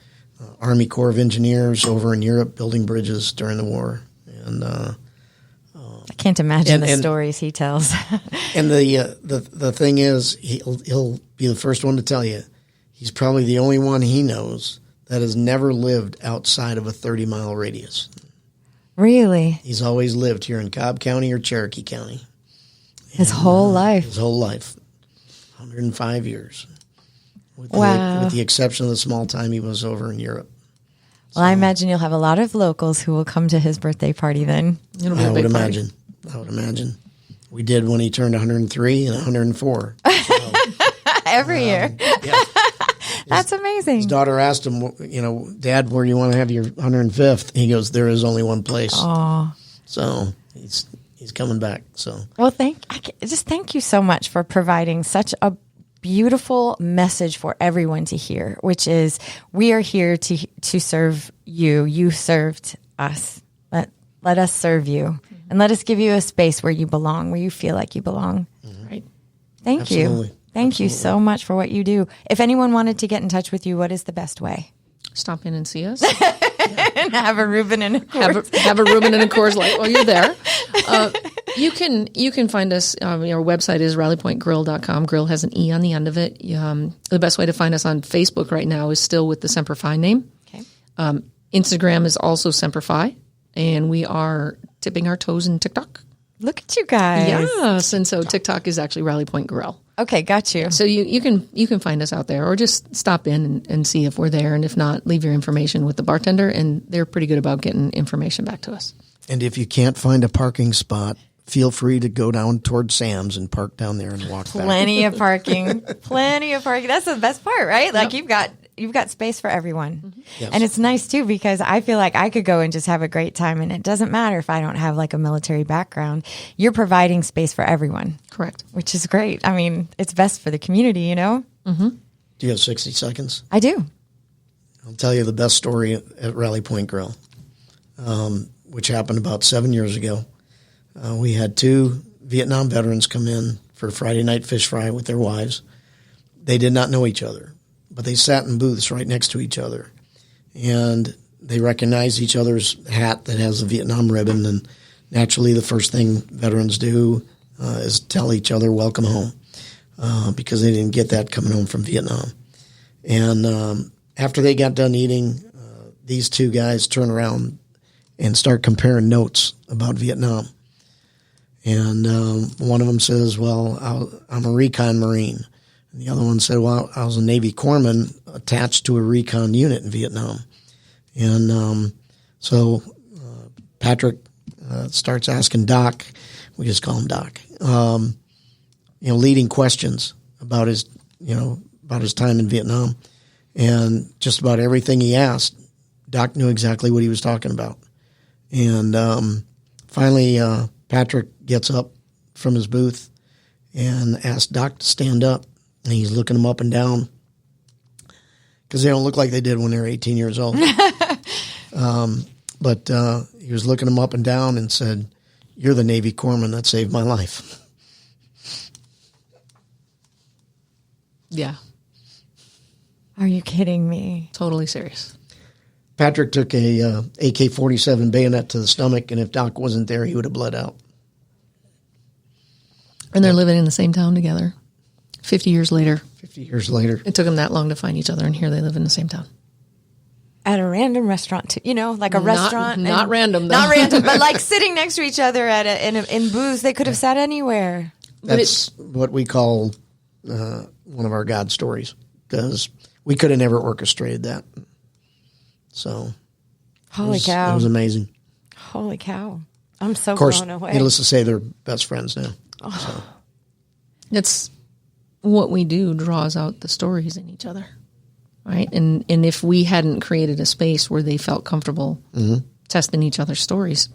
Army Corps of Engineers over in Europe building bridges during the war. And I can't imagine the stories he tells. And the thing is, he'll be the first one to tell you, he's probably the only one he knows that has never lived outside of a 30-mile radius. Really? He's always lived here in Cobb County or Cherokee County. His whole life? His whole life. 105 years. With the exception of the small time he was over in Europe. Well, I imagine you'll have a lot of locals who will come to his birthday party then. It'll be I a would big imagine. party. I would imagine. We did when he turned 103 and 104. So, every year. Yeah. That's amazing. His daughter asked him, Dad, where do you want to have your 105th? He goes, there is only one place. Oh. So he's coming back. So well, thank you so much for providing such a beautiful message for everyone to hear, which is we are here to serve you. You served us. Let us serve you, and let us give you a space where you belong, where you feel like you belong. Right. Thank you. Thank you so much for what you do. If anyone wanted to get in touch with you, what is the best way? Stop in and see us. And have a Reuben and a Coors. Have a Reuben and a Coors Light while you're there. You can find us. Our website is rallypointgrille.com. Grille has an E on the end of it. The best way to find us on Facebook right now is still with the Semper Fi name. Okay. Instagram is also Semper Fi, and we are tipping our toes in TikTok. Look at you guys. Yes, and so TikTok is actually Rally Point Grill. Okay, got you. So you can find us out there, or just stop in and see if we're there, and if not, leave your information with the bartender, and they're pretty good about getting information back to us. And if you can't find a parking spot, feel free to go down towards Sam's and park down there and walk back. Plenty of parking. That's the best part, right? Like you've got space for everyone. Yes. And it's nice too, because I feel like I could go and just have a great time, and it doesn't matter if I don't have like a military background. You're providing space for everyone. Correct. Which is great. I mean, it's best for the community, Mm-hmm. Do you have 60 seconds? I do. I'll tell you the best story at Rally Point Grill, which happened about 7 years ago. We had 2 Vietnam veterans come in for Friday night fish fry with their wives. They did not know each other. but they sat in booths right next to each other. And they recognized each other's hat that has a Vietnam ribbon. And naturally, the first thing veterans do is tell each other, welcome home, because they didn't get that coming home from Vietnam. And after they got done eating, these two guys turn around and start comparing notes about Vietnam. And one of them says, well, I'm a recon Marine. And the other one said, well, I was a Navy corpsman attached to a recon unit in Vietnam. And so Patrick starts asking Doc, we just call him Doc, leading questions about his time in Vietnam. And just about everything he asked, Doc knew exactly what he was talking about. And finally, Patrick gets up from his booth and asks Doc to stand up. And he's looking him up and down because they don't look like they did when they were 18 years old. But he was looking him up and down and said, "You're the Navy corpsman that saved my life." Yeah. Are you kidding me? Totally serious. Patrick took a AK-47 bayonet to the stomach, and if Doc wasn't there, he would have bled out. And they're living in the same town together. 50 years later. 50 years later. It took them that long to find each other, and here they live in the same town. At a random restaurant, too, like a restaurant. Not random, though. Not random, but like sitting next to each other in booths. They could have sat anywhere. That's what we call one of our God stories, because we could have never orchestrated that. So, holy cow. It was amazing. Holy cow. I'm so of course, blown away. Needless to say, they're best friends now. So. It's what we do draws out the stories in each other, right? And if we hadn't created a space where they felt comfortable testing each other's stories,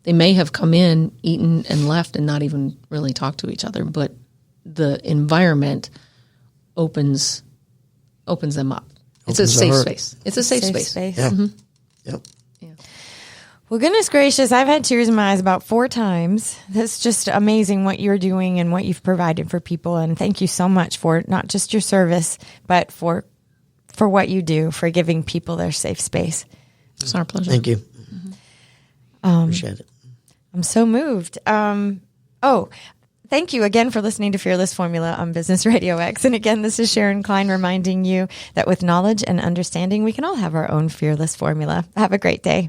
they may have come in, eaten, and left and not even really talked to each other. But the environment opens them up. It's a safe space. It's a safe space. Yeah. Mm-hmm. Yep. Yeah. Well, goodness gracious, I've had tears in my eyes about 4 times. That's just amazing what you're doing and what you've provided for people. And thank you so much for not just your service, but for what you do, for giving people their safe space. It's our pleasure. Thank you. Appreciate it. I'm so moved. Thank you again for listening to Fearless Formula on Business Radio X. And again, this is Sharon Klein reminding you that with knowledge and understanding, we can all have our own fearless formula. Have a great day.